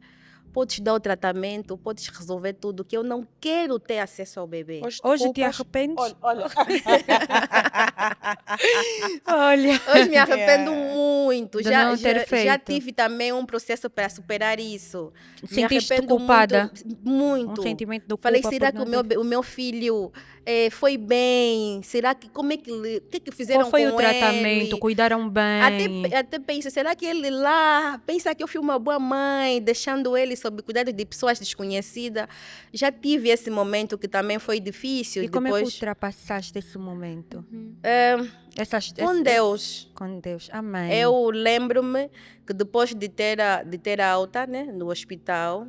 Podes dar o tratamento, podes resolver tudo, que eu não quero ter acesso ao bebê. Hoje te arrependes? Olha. Olha. Hoje me arrependo muito. De não ter feito. Já tive também um processo para superar isso. Me Sentiste arrependo culpada? muito. Um sentimento de culpa. Falei, será por que não ter- o meu filho foi bem? Será que como é que o que fizeram Qual foi com o tratamento? ele? Cuidaram bem? Até penso, será que ele lá pensa que eu fui uma boa mãe, deixando ele sob cuidado de pessoas desconhecidas? Já tive esse momento que também foi difícil. E como é que Depois, ultrapassaste esse momento? com Deus. Com Deus. Amém. Eu lembro-me que depois de ter a alta, né, no hospital,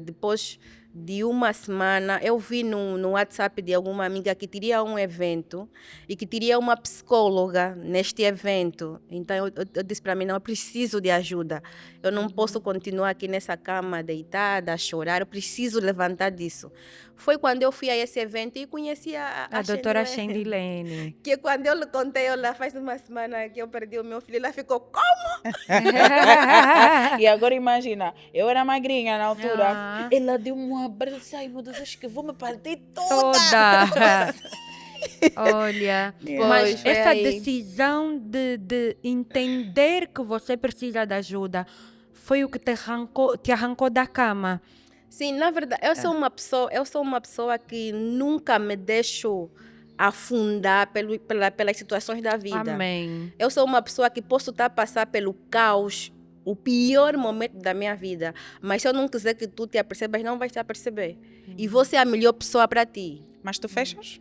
depois de uma semana, eu vi no WhatsApp de alguma amiga que teria um evento e que teria uma psicóloga neste evento. Então eu disse para mim, não, eu preciso de ajuda. Eu não posso continuar aqui nessa cama deitada, a chorar, eu preciso levantar disso. Foi quando eu fui a esse evento e conheci A doutora Shendilene. Que quando eu lhe contei, ela faz uma semana que eu perdi o meu filho, ela ficou, como? E agora imagina, eu era magrinha na altura. Ah. Ela deu um abraço. Ai, meu Deus, acho que vou me partir toda. Toda. Olha, mas Pois, foi essa aí. decisão de entender que você precisa de ajuda foi o que te arrancou da cama. Sim, na verdade, eu sou uma pessoa que nunca me deixo afundar pelas situações da vida. Amém. Eu sou uma pessoa que posso estar a passar pelo caos, o pior momento da minha vida, mas se eu não quiser que tu te apercebas, não vais te aperceber. E você é a melhor pessoa para ti. Mas tu fechas?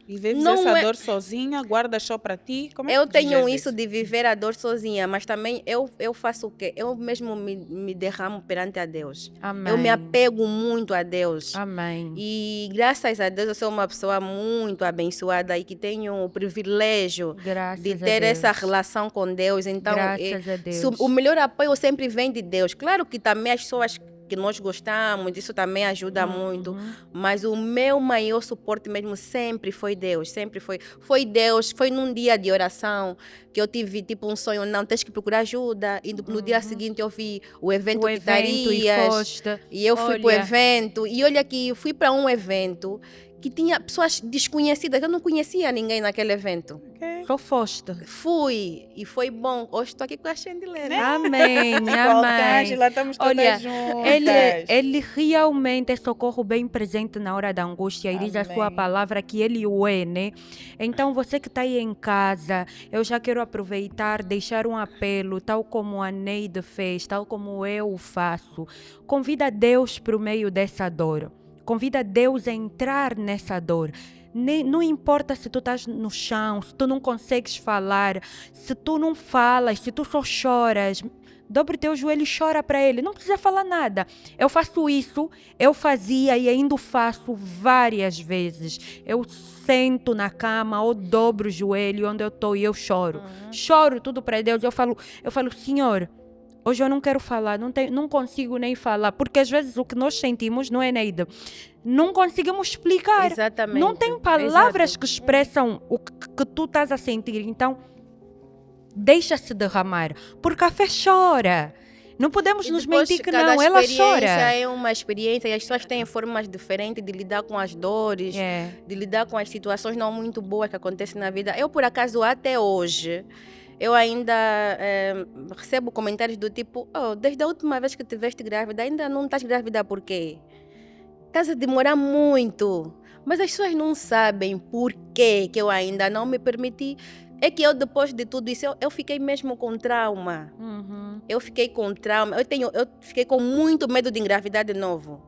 E vives Não essa é- dor sozinha, guardas só para ti? Como é Eu que tenho dizes isso de viver a dor sozinha, mas também eu faço o quê? Eu mesmo me derramo perante a Deus. Amém. Eu me apego muito a Deus. Amém. E graças a Deus eu sou uma pessoa muito abençoada e que tenho o privilégio Graças de a ter Deus. essa relação com Deus. Então, Graças a Deus. o melhor apoio sempre vem de Deus. Claro que também as pessoas que nós gostamos, isso também ajuda muito. Mas o meu maior suporte mesmo sempre foi Deus. Sempre foi. Foi Deus. Foi num dia de oração que eu tive tipo um sonho, não, tens que procurar ajuda. E no dia seguinte eu vi o evento O que evento e estarias. foste. E eu fui para o Olha. evento. E olha que eu fui para um evento que tinha pessoas desconhecidas. Eu não conhecia ninguém naquele evento. Só foste. Fui. E foi bom. Hoje estou aqui com a Shendilene. Amém. Com Amém. Ângela, estamos todas Olha, juntas. ele realmente é socorro bem presente na hora da angústia e diz a sua Amém. palavra que ele o é, né? Então você que está aí em casa, eu já quero aproveitar, deixar um apelo, tal como a Neide fez, tal como eu faço. Convida Deus para o meio dessa dor. Convida Deus a entrar nessa dor. Não importa se tu estás no chão, se tu não consegues falar, se tu não falas, se tu só choras. Dobre teu joelho e chora para ele. Não precisa falar nada. Eu faço isso, eu fazia e ainda faço várias vezes. Eu sento na cama ou dobro o joelho onde eu estou e eu choro. Choro tudo para Deus. Eu falo, Senhor, hoje eu não quero falar, não consigo nem falar. Porque às vezes o que nós sentimos, não é, Neide? Não conseguimos explicar. Exatamente. Não tem palavras Exato. que expressam o que tu estás a sentir. Então, deixa-se derramar. Porque a fé chora. Não podemos E nos depois, mentir que cada não. Ela experiência chora. é uma experiência e as pessoas têm formas diferentes de lidar com as dores, É. de lidar com as situações não muito boas que acontecem na vida. Eu, por acaso, até hoje, eu ainda recebo comentários do tipo, desde a última vez que estiveste grávida, ainda não estás grávida por quê? Estás a demorar muito. Mas as pessoas não sabem por quê que eu ainda não me permiti É que eu, depois de tudo isso, eu fiquei mesmo com trauma. Eu fiquei com trauma. Eu fiquei com muito medo de engravidar de novo.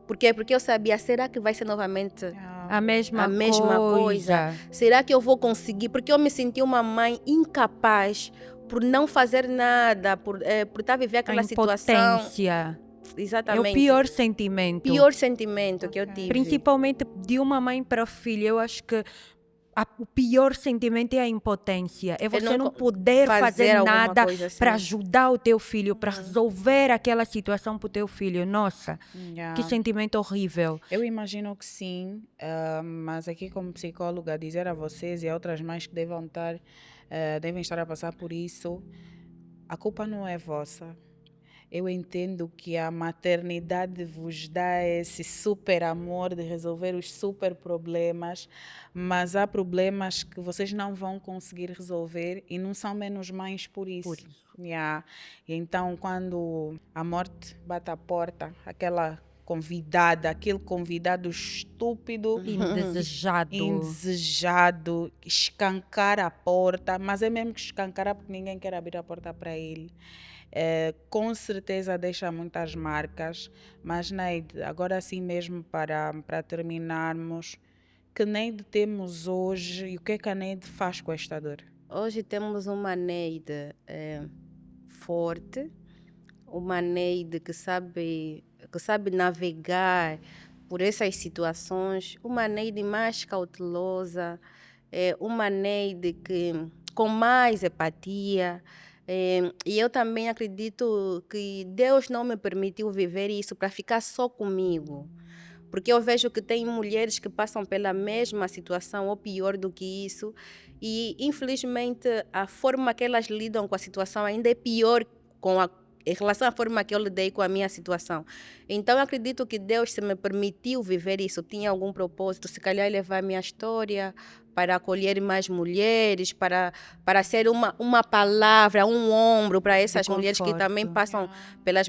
Por quê? Porque eu sabia, será que vai ser novamente A mesma coisa? Será que eu vou conseguir? Porque eu me senti uma mãe incapaz por não fazer nada, por estar a viver aquela situação. Impotência. Exatamente. É o pior sentimento. Pior sentimento que eu tive. Principalmente de uma mãe para o filho. Eu acho que o pior sentimento é a impotência. É você não poder fazer nada assim. para ajudar o teu filho, para resolver aquela situação para o teu filho. Nossa, que sentimento horrível. Eu imagino que sim, mas aqui como psicóloga, dizer a vocês e a outras mães que devem estar a passar por isso, a culpa não é vossa. Eu entendo que a maternidade vos dá esse super amor de resolver os super problemas, mas há problemas que vocês não vão conseguir resolver e não são menos mães por isso. Yeah. E então, quando a morte bate à porta, aquele convidado estúpido, indesejado, escancar a porta, mas é mesmo que escancarar porque ninguém quer abrir a porta para ele. Com certeza deixa muitas marcas, mas Neide, agora sim mesmo para terminarmos, que Neide temos hoje e o que é que a Neide faz com esta dor? Hoje temos uma Neide forte, uma Neide que sabe navegar por essas situações, uma Neide mais cautelosa, uma Neide com mais empatia. E eu também acredito que Deus não me permitiu viver isso para ficar só comigo. Porque eu vejo que tem mulheres que passam pela mesma situação ou pior do que isso. E, infelizmente, a forma que elas lidam com a situação ainda é pior em relação à forma que eu lidei com a minha situação. Então, eu acredito que Deus, se me permitiu viver isso, tinha algum propósito, se calhar levar a minha história para acolher mais mulheres, para ser uma palavra, um ombro para essas mulheres que também passam pelas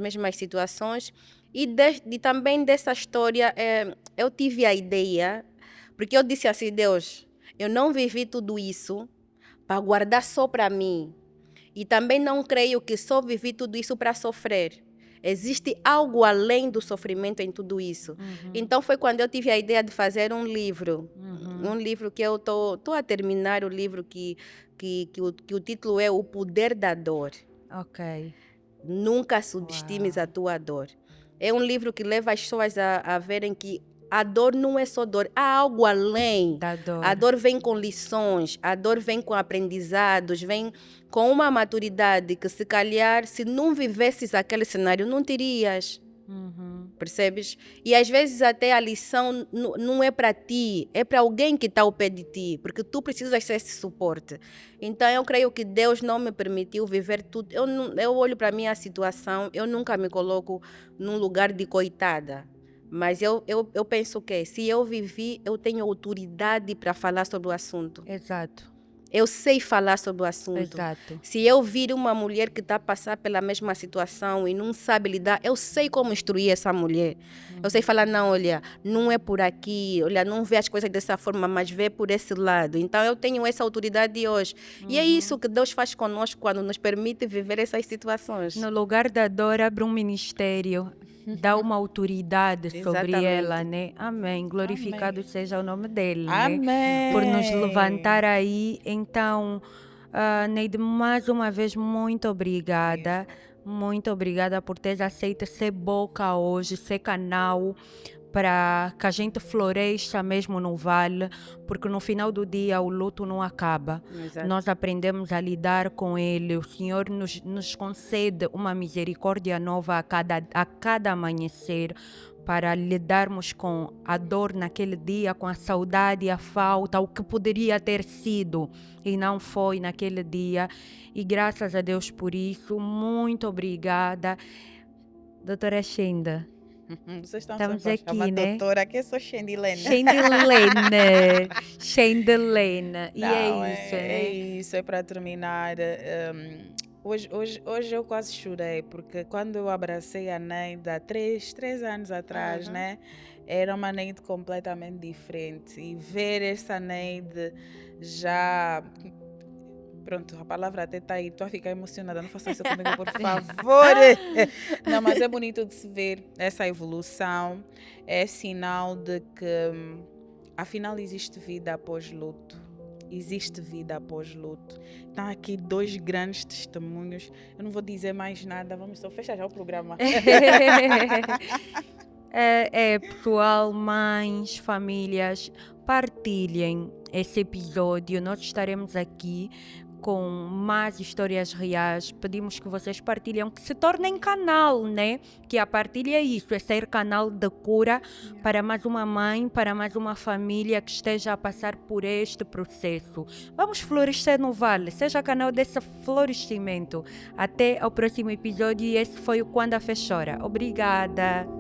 mesmas situações. E também dessa história, eu tive a ideia, porque eu disse assim, Deus, eu não vivi tudo isso para guardar só para mim. E também não creio que só vivi tudo isso para sofrer. Existe algo além do sofrimento em tudo isso. Então foi quando eu tive a ideia de fazer um livro. Um livro que eu estou a terminar, o livro que o título é O Poder da Dor. Ok. Nunca subestimes a tua dor. É um livro que leva as pessoas a verem que a dor não é só dor, há algo além da dor. A dor vem com lições, a dor vem com aprendizados, vem com uma maturidade que se calhar, se não vivesses aquele cenário, não terias. Percebes? E às vezes até a lição não é para ti, é para alguém que está ao pé de ti, porque tu precisas ser esse suporte. Então eu creio que Deus não me permitiu viver tudo. Eu olho para a minha situação, eu nunca me coloco num lugar de coitada. Mas eu penso que se eu vivi, eu tenho autoridade para falar sobre o assunto. Exato. Eu sei falar sobre o assunto. Exato. Se eu vir uma mulher que está a passar pela mesma situação e não sabe lidar, eu sei como instruir essa mulher. Eu sei falar, não, olha, não é por aqui, olha, não vê as coisas dessa forma, mas vê por esse lado. Então eu tenho essa autoridade hoje. E é isso que Deus faz conosco quando nos permite viver essas situações. No lugar da dor, abre um ministério. Dá uma autoridade sobre ela, né? Amém. Glorificado seja o nome dele, Amém. Né? Por nos levantar aí. Então, Neide, mais uma vez, muito obrigada. Muito obrigada por teres aceito ser boca hoje, ser canal para que a gente floresça mesmo no vale, porque no final do dia o luto não acaba. Exato. Nós aprendemos a lidar com ele. O Senhor nos concede uma misericórdia nova a cada amanhecer, para lidarmos com a dor naquele dia, com a saudade, a falta, o que poderia ter sido e não foi naquele dia. E graças a Deus por isso. Muito obrigada. Doutora Shenda. Vocês estão Estamos sempre a chamar aqui, né? doutora, que eu sou Shendilene. Shendilene. E Não, é isso, né? É isso, é para terminar. Hoje eu quase chorei, porque quando eu abracei a Neide há 3 anos atrás, né? era uma Neide completamente diferente. E ver essa Neide já... Pronto, a palavra até está aí. Estou a ficar emocionada. Não façam isso comigo, por favor. Não, mas é bonito de se ver essa evolução. É sinal de que, afinal, existe vida após luto. Existe vida após luto. Estão aqui 2 grandes testemunhos. Eu não vou dizer mais nada. Vamos só fechar já o programa. Pessoal, mães, famílias, partilhem esse episódio. Nós estaremos aqui com mais histórias reais. Pedimos que vocês partilhem, que se tornem canal, né? Que a partilha é isso, é ser canal de cura para mais uma mãe, para mais uma família que esteja a passar por este processo. Vamos florescer no Vale, seja canal desse florescimento. Até ao próximo episódio, e esse foi o Quando a Fé Chora. Obrigada!